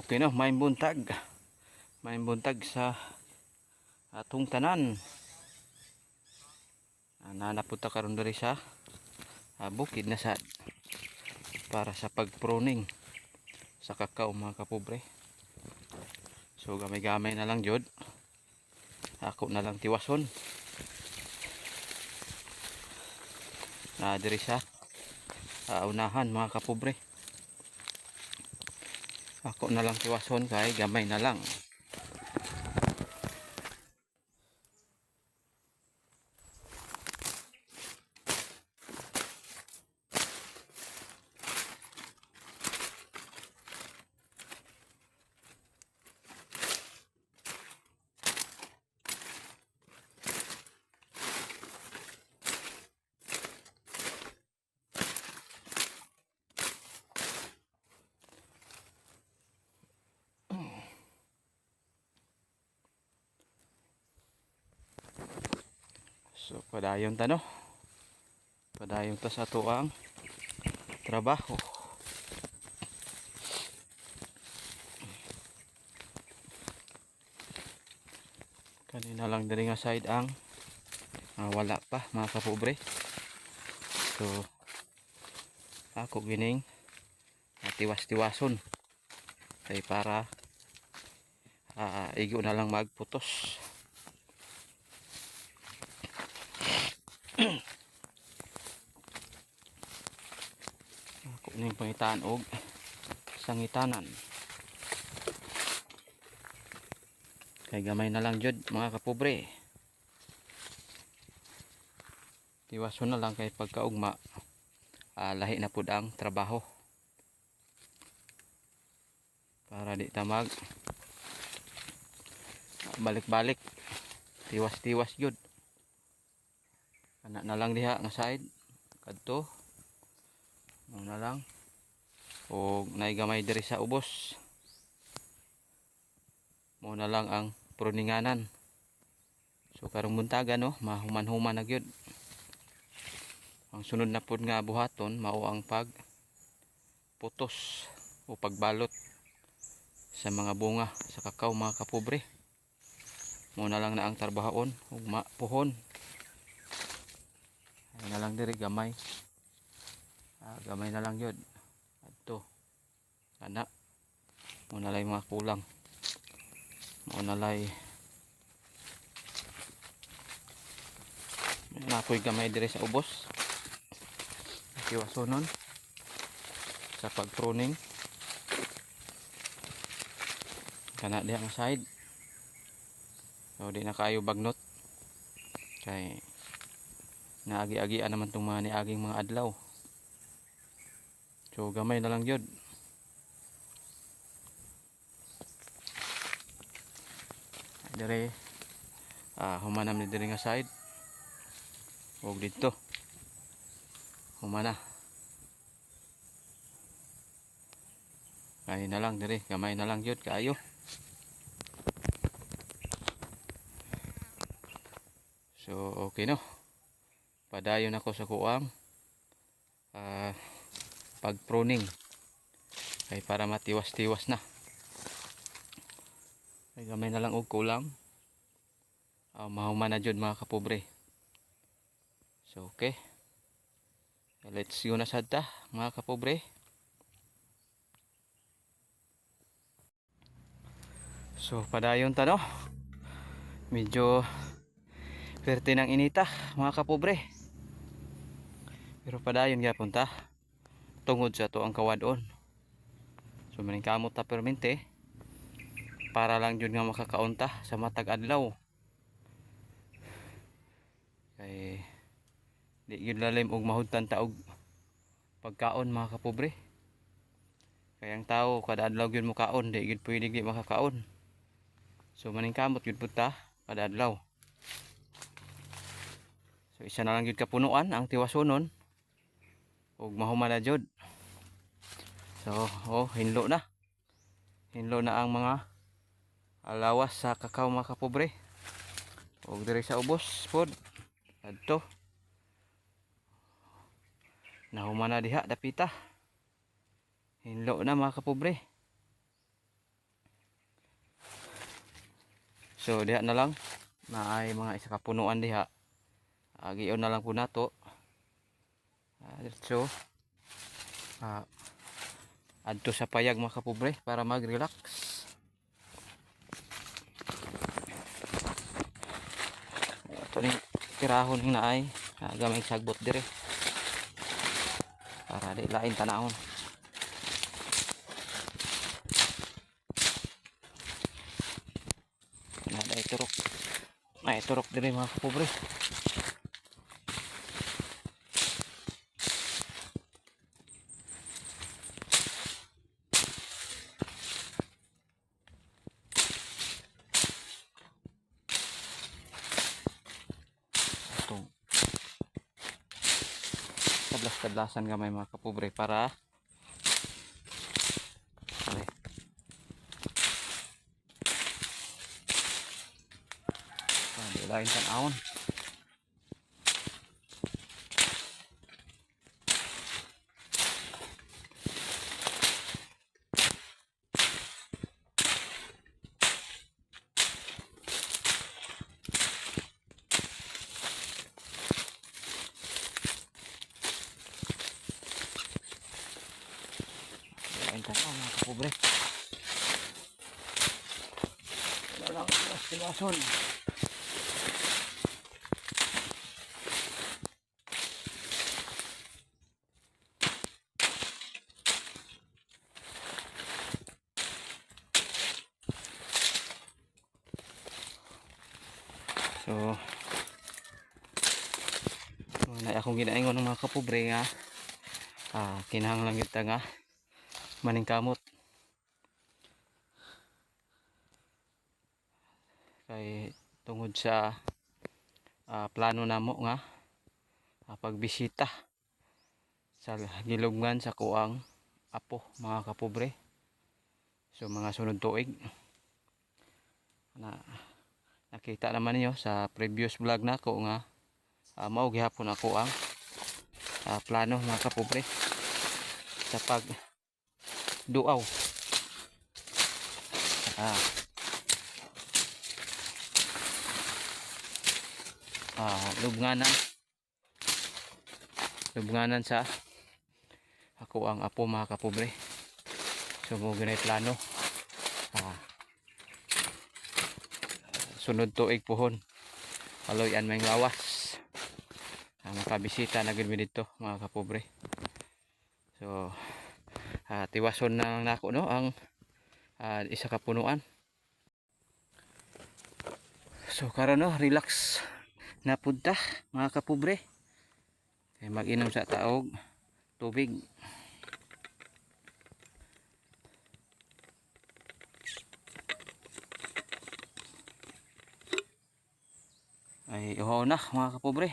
Okay no, may buntag. May buntag sa atong tanan. Nanapunta karon diri sa bukid na sad para sa pagpruning sa kakao mga kapobre. So gamay-gamay na lang jud. Ako na lang tiwason. Diri sa unahan mga kapobre. Ako na lang tiwason kay gamay na lang. So padayon ta no. Padayon ta sa tuang trabaho. Kanina lang diri nga side ang wala pa mga kapobre. So ako gining tiwas-tiwason kay para igo na lang magputos. Ako ning pangitaan og sangitanan. Kay gamay na lang jud mga kapobre. Tiwason na lang kay pagkaugma lahi na pud ang trabaho. Para di ta mag balik-balik. Tiwas-tiwas jud. Kana na lang diha nga side kadto. Mo na lang. Og naigamay diri sa ubos. Mo na lang ang pruninganan. So karong buntaga no, mahuman-human na gyud. Ang sunod na pud nga buhaton mao ang pagputos o pagbalot sa mga bunga sa kakao mga kapobre. Mo na lang na ang trabahoon ug mapuhon. Ay na lang diri gamay. Gamay na lang yun. Adto. Ana. Mo na lay mga kulang. Mo na lay napoy gamay diri sa ubos. Tiwasonon sa pagpruning. Kana diha ang side. So di na kayo bagnot. Kay naagi-agian naman tong mga niaging mga adlaw. So gamay na lang yun. Dire humanam ni diri nga side. Huwag dito. Humana. Kaya na lang dire. Gamay na lang yun. Kayo. So okay no. Padayon ako sa kuang pagpruning kay para matiwas-tiwas na. Ay gamay na lang og kulang. Mahuman na jud mga kapobre. So okay. Let's go na sad ta mga kapobre. So padayon ta no. Medyo perte ng inita mga kapobre. Pero padayon gyapon ta tungod sa to ang kawadon. So maningkamot ta permente para lang jud nga makakaunta sa matag adlaw. Kay di gyud lalim og mahudtan ta og pagkaon mga kapobre. Kay ang tao kada adlaw gyud mo kaon, di gyud pwede di makakaon. So maningkamot gyud pud ta kada adlaw. So isa na lang gyud kapunuan ang tiwasonon ug mahuman na jud. So hinlo na. Hinlo na ang mga alawas sa kakao mga kapobre. Ug diri sa ubos pod adto. Nahuman na diha dapita. Hinlo na mga kapobre. So diha na lang na ay mga isa ka punuan diha. Giyon na lang po nato. So adto sa payag mga kapobre para mag-relax. Ito ni tirahon na ay gamay sagbot dire para di lain tanahon. Nada iturok. Ay turok dire mga kapobre. Tablas-tablasan gamay mga kapobre para di lain tanahon. Lain tanahon mga kapobre. Wala lang tilason. So na akong ginaingon ng mga kapobre nga kinahanglan kita nga maningkamot kay tungod sa plano namo nga pagbisita sa gilubngan sa kuang apo mga kapobre. So mga sunod tuig na nakita naman niyo sa previous vlog nako nga mao gihapon ako ang plano mga kapobre sa pag duaw lubnganan sa ako ang apo mga kapobre. So mo ganay plano sunod tuig pohon aloyan may lawas makabisita na gid mi dito mga kapobre. So tiwason na nako no ang isa ka punuan. So karon no relax na punta mga kapobre kay mag-inom sa taog tubig. Ay uhaw na mga kapobre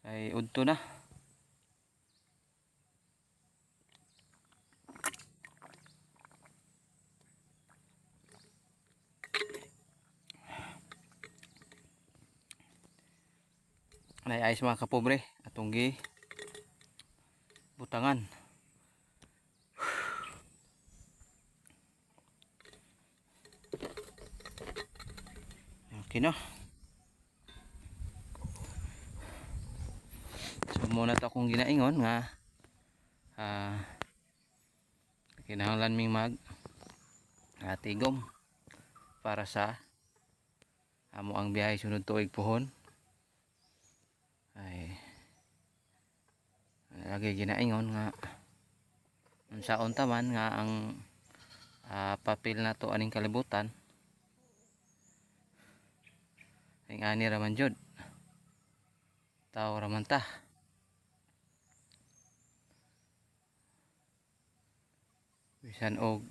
ay udto na. Nay ayos mga kapobre atong gi butangan. Okay no. So muna to akong ginaingon nga kinahanglan ming mag tigom para sa amo ang biyahe sunod tuig pohon. Ay lagi ginaingon nga unsaon taman nga ang papel na to aning kalibutan ay ani raman jud tao raman ta. Bisan og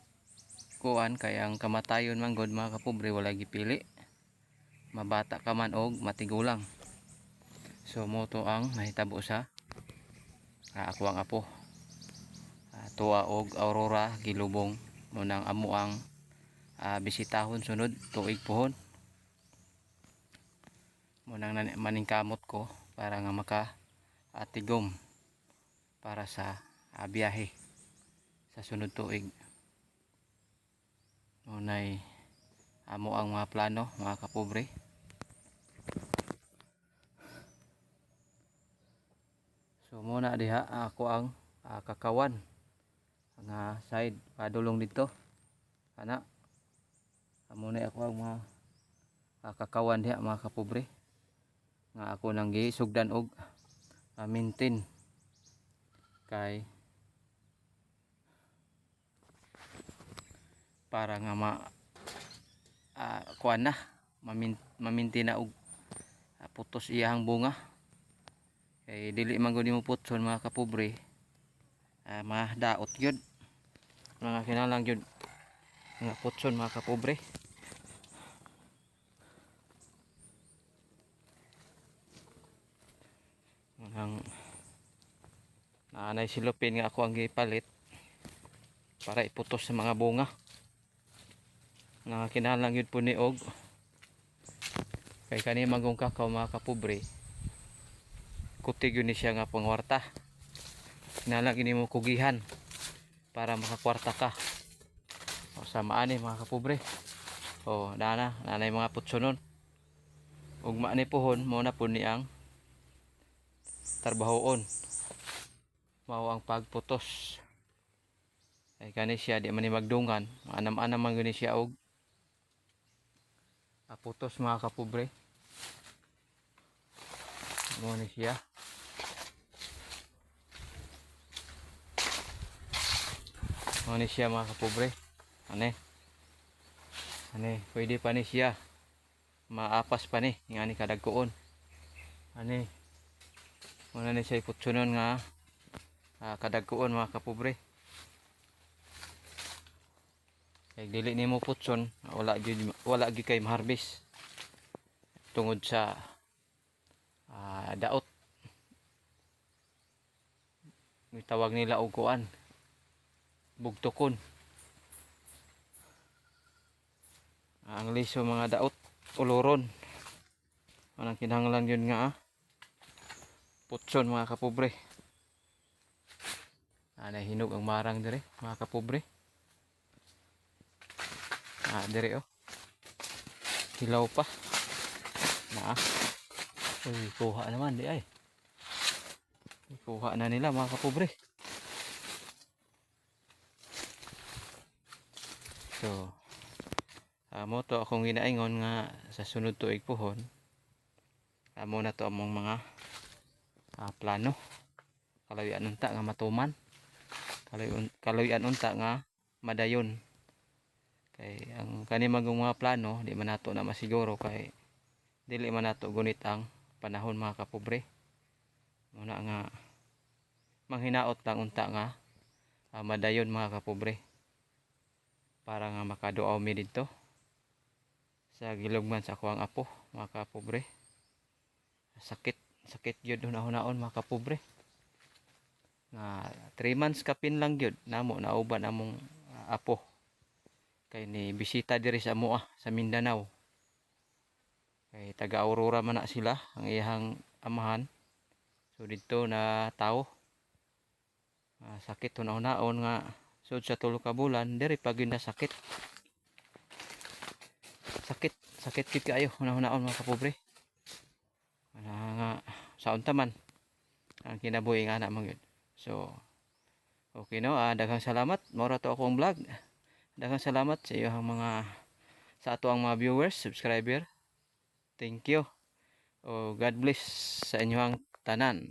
kuan kay ang kamatayon man god mga kapobre wala gipili, mabata ka man og matigulang. So mo to ang nahitabo sa ako ang apo tuwa og Aurora gilubong mo nang amo ang bisitahon sunod tuig pohon mo nang maningkamot ko para nga maka tigom para sa biyahe sa sunod tuig. Unay amo ang mga plano mga kapobre. So muna diha ako ang kakawan nga side padulong dito ana amo na ako ang mga kakawan diha mga kapobre nga ako nang gisugdan og maintain kay para nga kuan na maminti na og putos iyang bunga kay dili man gud mo putson mga kapobre mga daot gyud mga kinahanglan gyud nga putson mga kapobre. Ang naanay silupin nga ako ang gipalit para iputos sa mga bunga nga kinahanglan gyud po ni og kay kani magong kakaw mga kapobre kutig yun ni siya nga pangwarta kinahanglan gini mo kugihan para makakwarta ka o samaan ni mga kapobre o nanay mga putsonon ugma ni pohon mo na po ni ang trabahoon mao ang pagputos ay kani siya di man ni magdungan anam-anam man gani siya og putos mga kapobre mo ni siya mga kapobre ane pwede pa ni siya maapas pa ni nga ni kadagkoon ane muna ni siya iputsunon nga kadagkoon mga kapobre kay dili nimo putson wala gyud kay maharbis tungod sa daot gitawag nila og kuan bugtokon ang liso mga daot uluron anang kinahanglan yun nga putson mga kapobre hinog ang marang dire mga kapobre dire hilaw pa uy kuha naman di ay kuha na nila mga kapobre. So mo to akong ginaingon nga sa sunod tuig pohon amo na to among mga plano kalawian unta nga matuman kalawian unta nga madayon kay ang kani magong mga plano di man nato na masiguro kay dili man nato gunit ang panahon mga kapobre muna nga manghinaot lang unta nga madayon mga kapobre para nga makaduaw mi dito sa gilugman sa kuwang apo mga kapobre sakit gyud hunahon mga kapobre nga 3 months kapin lang gyud namo nauban among apo kay ni bisita diri sa amoa sa Mindanao kay taga Aurora man na sila ang iyang amahan so dito na tao sakit hunahon nga sud sa 3 ka bulan diri pag yun na sakit gid kaayo hunahon mga kapobre nga saon ta man ang kinabuhi nga na man gyud so okay no daghang salamat mora to akong vlog daghang salamat sa iyo sa ato ang mga viewers subscriber thank you o God bless sa inyong tanan.